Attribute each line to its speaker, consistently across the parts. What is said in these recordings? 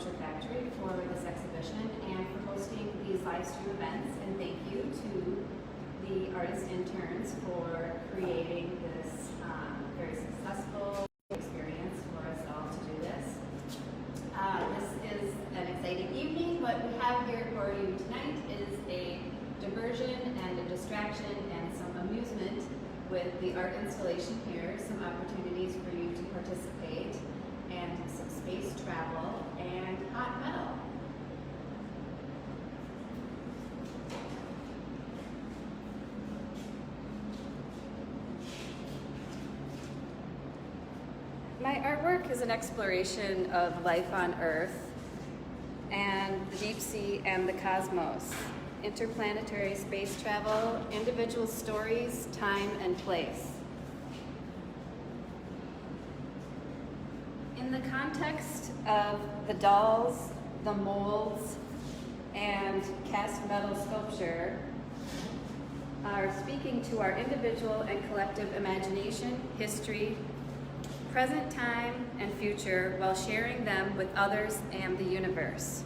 Speaker 1: Sculpture Factory for this exhibition and for hosting these live stream events. And thank you to the artist interns for creating this very successful experience for us all to do this. This is an exciting evening. What we have here for you tonight is a diversion and a distraction and some amusement with the art installation here, some opportunities for you to participate, and some space travel and hot metal. My artwork is an exploration of life on Earth and the deep sea and the cosmos, interplanetary space travel, individual stories, time and place. In the context of the dolls, the molds, and cast metal sculpture are speaking to our individual and collective imagination, history, present time, and future while sharing them with others and the universe.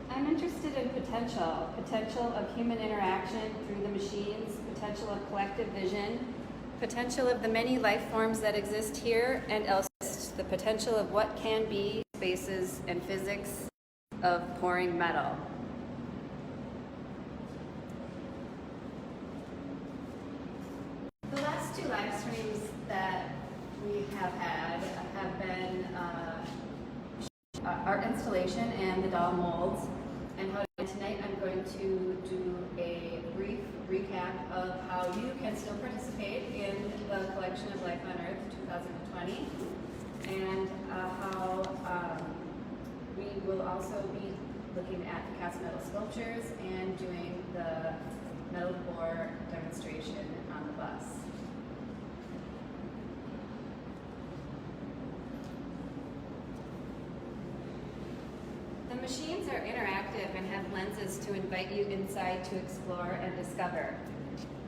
Speaker 1: I'm interested in potential of human interaction through the machines, potential of collective vision, potential of the many life forms that exist here and elsewhere, the potential of what can be spaces and physics of pouring metal. The last two live streams that we have had have been art installation and the doll molds. And tonight I'm going to do a brief recap of how you can still participate in the collection of Life on Earth 2020, and how we will also be looking at the cast metal sculptures and doing the metal pour demonstration on the bus. The machines are interactive and have lenses to invite you inside to explore and discover.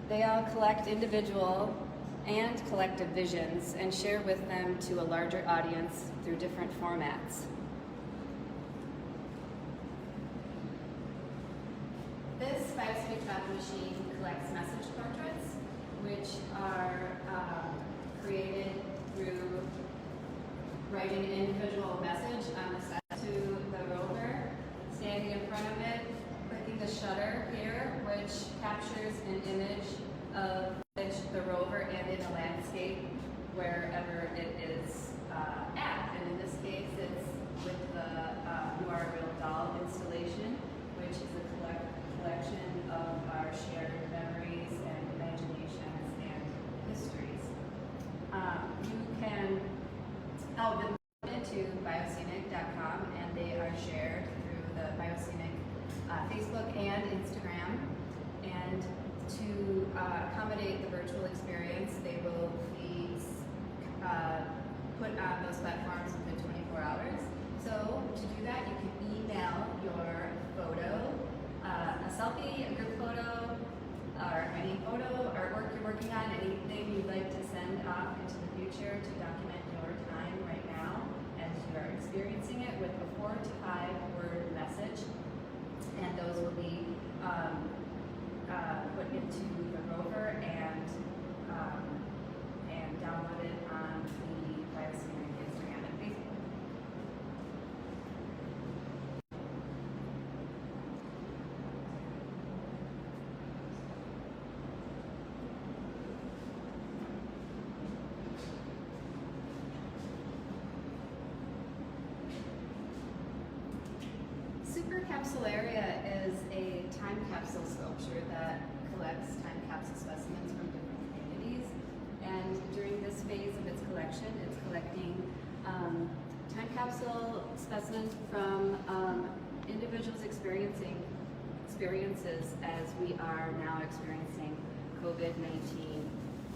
Speaker 1: They all collect individual and collective visions and share with them to a larger audience through different formats. This bioscenic travel machine collects message portraits, which are created through writing an individual message on the side to the rover, standing in front of it, clicking the shutter here, which captures an image of the rover and in a landscape wherever it is at. And in this case, it's with the You Are a Real Doll installation, which is a collection of our shared memories and imaginations and histories. You can to bioscenic.com, and they are shared through the Bioscenic Facebook and Instagram. And to accommodate the virtual experience, they will be put on those platforms within 24 hours. So to do that, you can email your photo, a selfie, a group photo, or any photo or work you're working on, anything you'd like to send off into the future to document your time right now as you are experiencing it, with a 4 to 5 word message, and those will be put into the rover and downloaded on the Bioscenic Instagram and Facebook. Capsularia is a time capsule sculpture that collects time capsule specimens from different communities, and during this phase of its collection, it's collecting time capsule specimens from individuals experiences as we are now experiencing COVID-19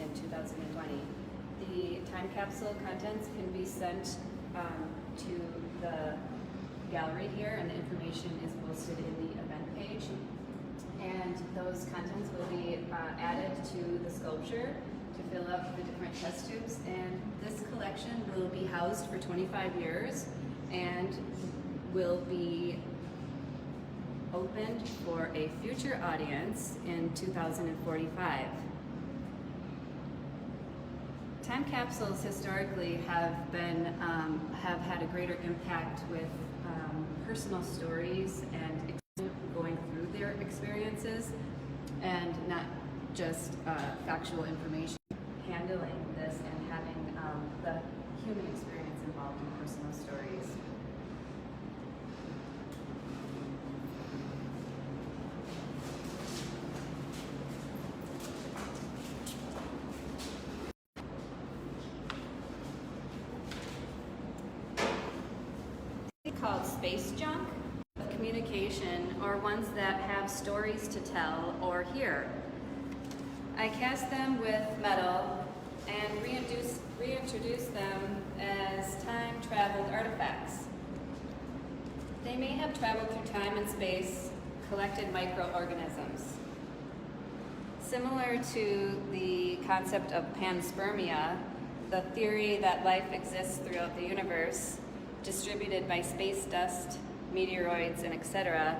Speaker 1: in 2020. The time capsule contents can be sent to the gallery here, and the information is posted in the event page. And those contents will be added to the sculpture to fill up the different test tubes, and this collection will be housed for 25 years and will be opened for a future audience in 2045. Time capsules historically have had a greater impact with personal stories and going through their experiences, and not just factual information. Handling this and having the human experience involved in personal stories. Called space junk communication, or ones that have stories to tell or hear. I cast them with metal and reintroduce them as time-traveled artifacts. They may have traveled through time and space, collected microorganisms. Similar to the concept of panspermia, the theory that life exists throughout the universe, distributed by space dust, meteoroids, and etc.,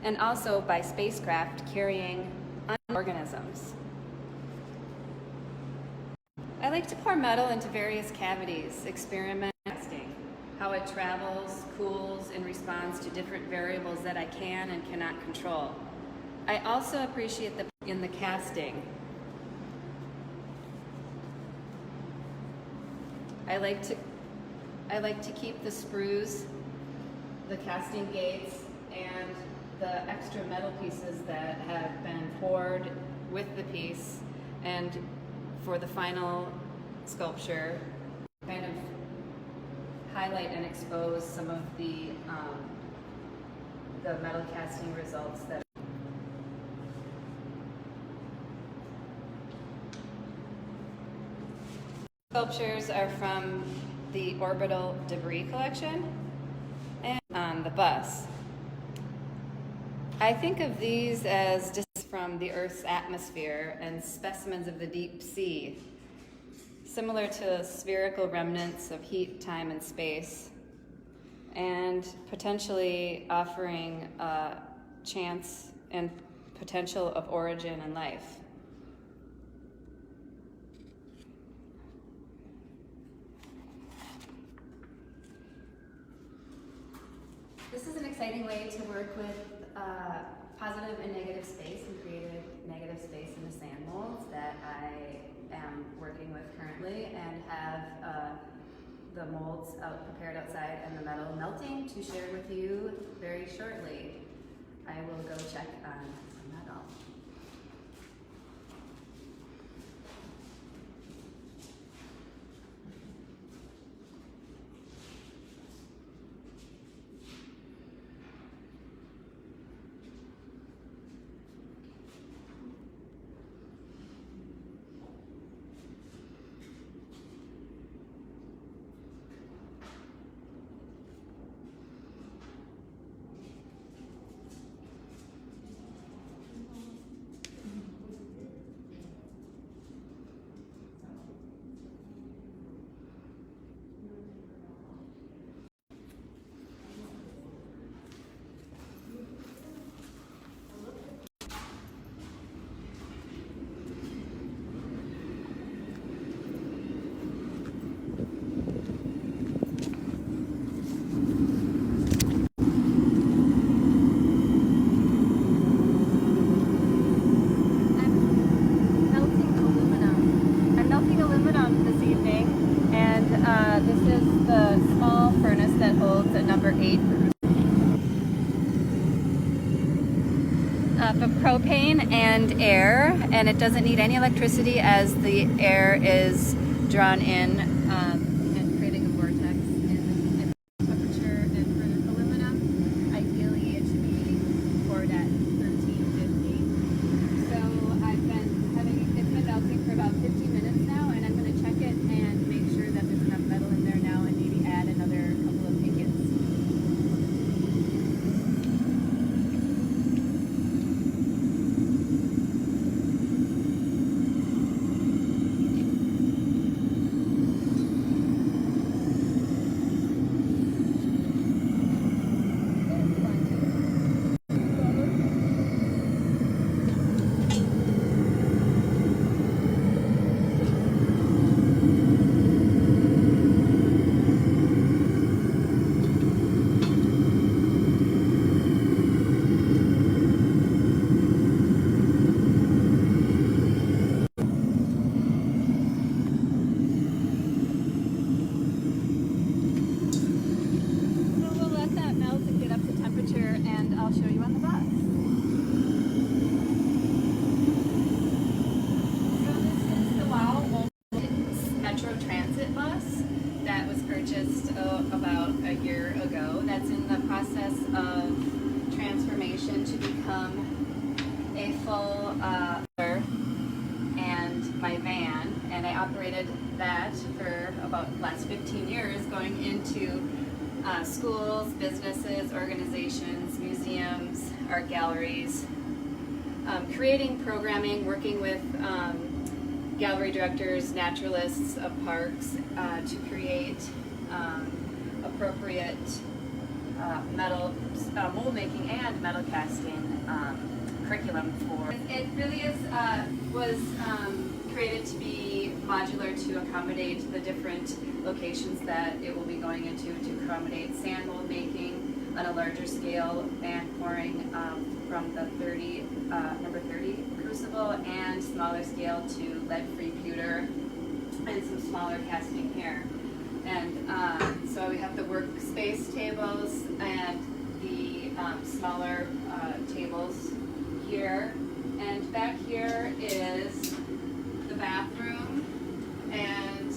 Speaker 1: and also by spacecraft carrying organisms. I like to pour metal into various cavities, experimenting how it travels, cools, and responds to different variables that I can and cannot control. I also appreciate in the casting. I like to keep the sprues, the casting gates, and the extra metal pieces that have been poured with the piece, and for the final sculpture, kind of highlight and expose some of the metal casting results that sculptures are from the orbital debris collection and on the bus. I think of these as just from the Earth's atmosphere and specimens of the deep sea, similar to spherical remnants of heat, time, and space, and potentially offering a chance and potential of origin and life. This is an exciting way to work with positive and negative space, and created negative space in the sand molds that I am working with currently, and have the molds prepared outside and the metal melting to share with you very shortly. I will go check on some metal. This is the small furnace that holds a number 8 for propane and air, and it doesn't need any electricity as the air is drawn in and creating a vortex in the temperature. And for aluminum, ideally it should be poured at 1350. So it's been melting for about 15 minutes now, and I'm going to check it and make sure that there's enough metal in there now, and maybe add another couple of pickets.
Speaker 2: I'll show you on the bus.
Speaker 1: So this is the WOW Metro Transit bus that was purchased about a year ago. That's in the process of transformation to become a full and my van, and I operated that for about the last 15 years, going into schools, businesses, organizations, museums, art galleries, creating programming, working with gallery directors, naturalists of parks to create appropriate metal mold making and metal casting curriculum for. It really was created to be modular to accommodate the different locations that it will be going into, to accommodate sand mold making on a larger scale and pouring from the number 30 crucible, and smaller scale to lead-free pewter and some smaller casting here. And so we have the workspace tables and the smaller tables here. And back here is the bathroom and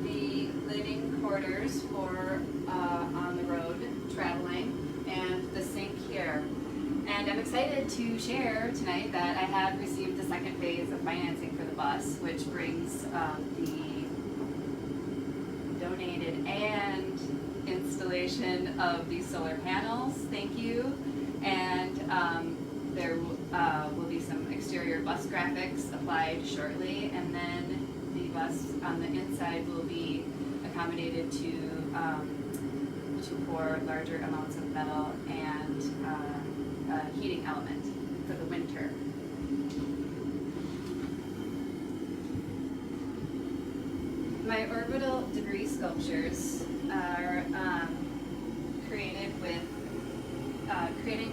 Speaker 1: the living quarters for on the road traveling, and the sink here. And I'm excited to share tonight that I have received the second phase of financing for the bus, which brings the donated and installation of these solar panels. Thank you. And there will be some exterior bus graphics applied shortly, and then the bus on the inside will be accommodated to pour larger amounts of metal and a heating element for the winter. My orbital debris sculptures are created with creating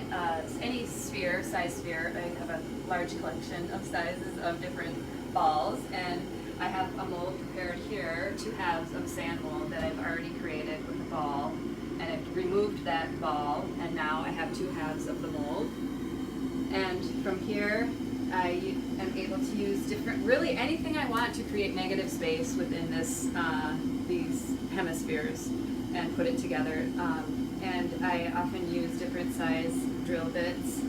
Speaker 1: any sphere, size sphere. I have a large collection of sizes of different balls, and I have a mold prepared here, 2 halves of sand mold that I've already created with a ball, and I've removed that ball, and now I have 2 halves of the mold. And from here, I am able to use really anything I want to create negative space within this these hemispheres and put it together. And I often use different size drill bits,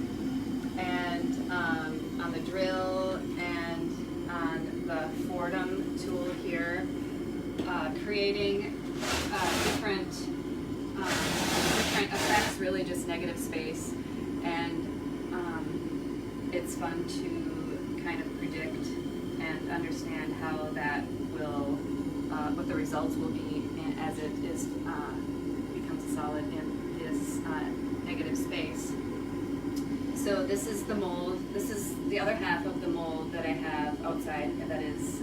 Speaker 1: and on the drill and on the Fordham tool here, creating different effects, really just negative space. And it's fun to kind of predict and understand how that will, what the results will be as it is becomes a solid in this negative space. So this is the mold. This is the other half of the mold that I have outside that is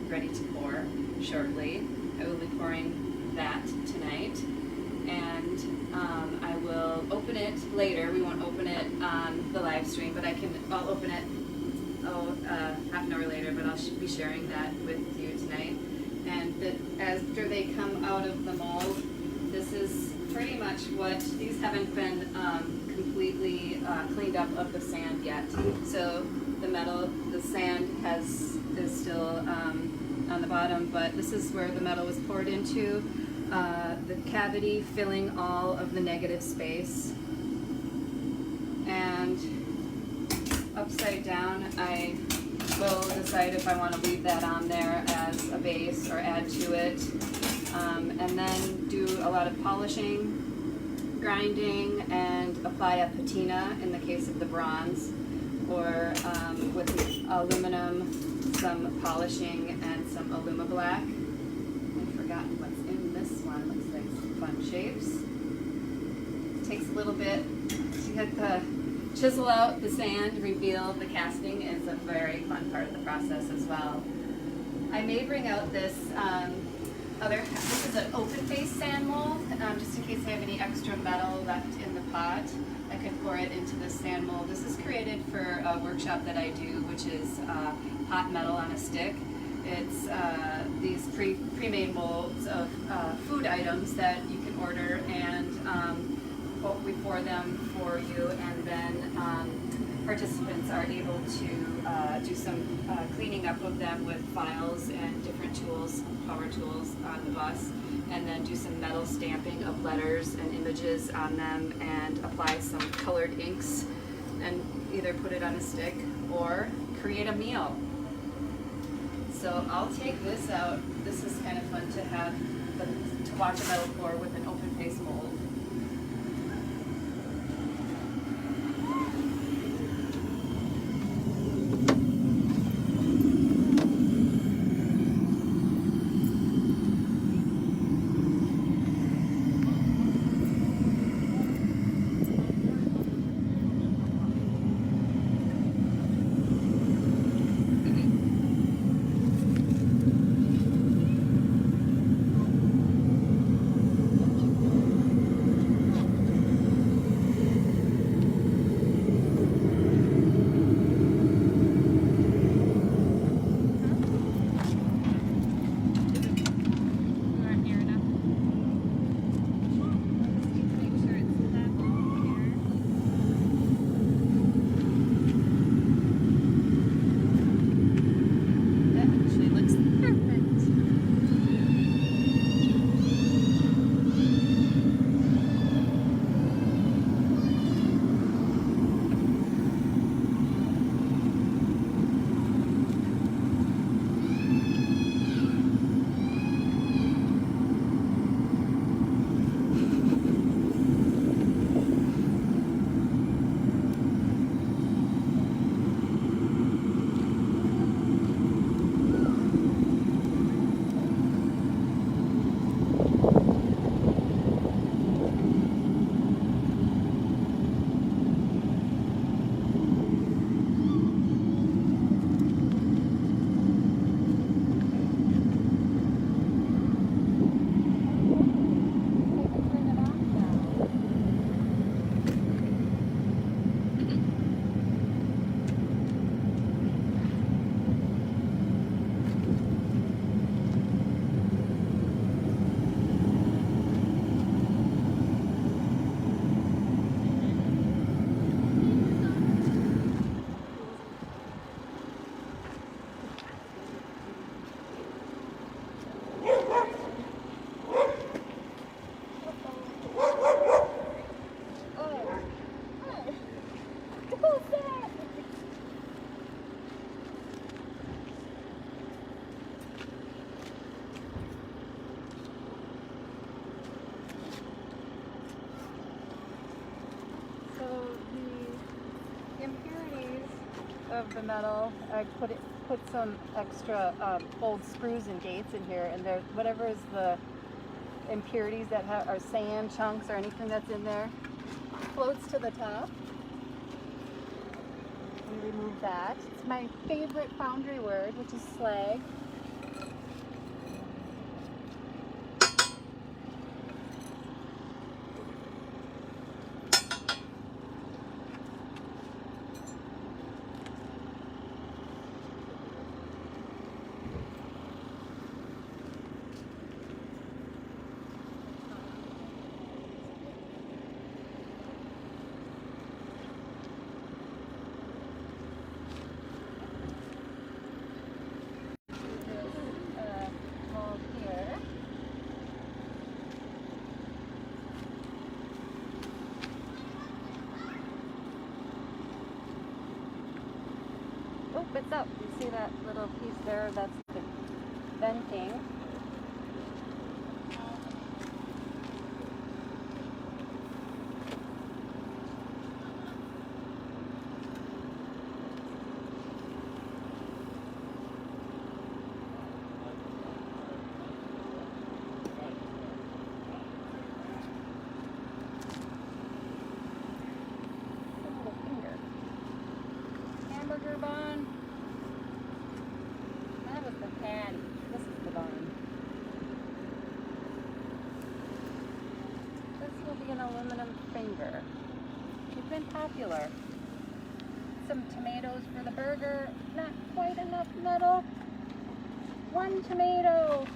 Speaker 1: ready to pour shortly. I will be pouring that tonight, and I will open it later. We won't open it on the live stream, but I'll open it half an hour later, but I'll be sharing that with you tonight. And after they come out of the mold, this is pretty much what, these haven't been completely cleaned up of the sand yet. So the sand is still on the bottom, but this is where the metal was poured into. The cavity filling all of the negative space. And upside down, I will decide if I want to leave that on there as a base or add to it. And then do a lot of polishing, grinding, and apply a patina in the case of the bronze, or with aluminum, some polishing and some Aluma Black. I forgot what's in this one. Looks like some fun shapes. It takes a little bit to get the chisel out the sand, reveal the casting is a very fun part of the process as well. I may bring out this this is an open face sand mold, just in case I have any extra metal left in the pot. I could pour it into this sand mold. This is created for a workshop that I do, which is hot metal on a stick. It's these pre-made molds of food items that you can order, and quote before them for you, and then participants are able to do some cleaning up of them with files and different tools, power tools on the bus, and then do some metal stamping of letters and images on them, and apply some colored inks and either put it on a stick or create a meal. So I'll take this out. This is kind of fun to have, to watch a metal pour with an open face mold.
Speaker 2: Of the metal, I put some extra old screws and gates in here, and there, whatever is the impurities that are sand chunks or anything that's in there, floats to the top. We remove that. It's my favorite foundry word, which is slag. It's up. You see that little piece there? That's the venting. Little finger. Hamburger bun. That was the patty. This is the bun. This will be an aluminum finger. It's been popular. Some tomatoes for the burger. Not quite enough metal. 1 tomato.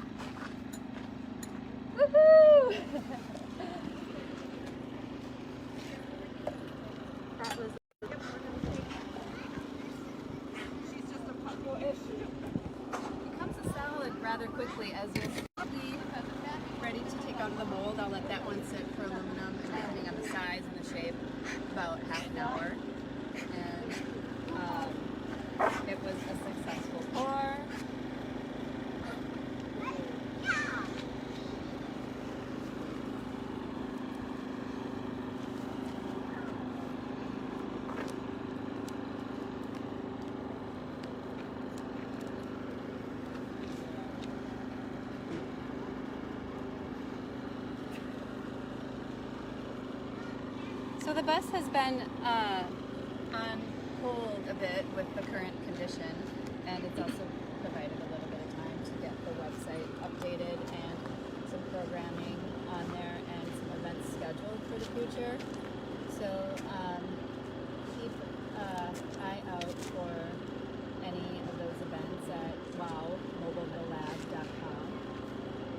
Speaker 2: Woohoo! was.
Speaker 1: Becomes a salad rather quickly as you'll be ready to take out of the mold. I'll let that one sit for aluminum, and depending on the size and the shape, about half an hour. And it was a successful pour. So the bus has been on hold a bit with the current condition, and it's also provided a little bit of time to get the website updated and some programming on there and some events scheduled for the future. So keep an eye out for any of those events at wowmobilelab.com,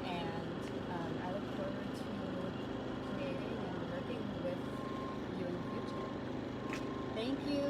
Speaker 1: and I look forward to creating and working with you in the future. Thank you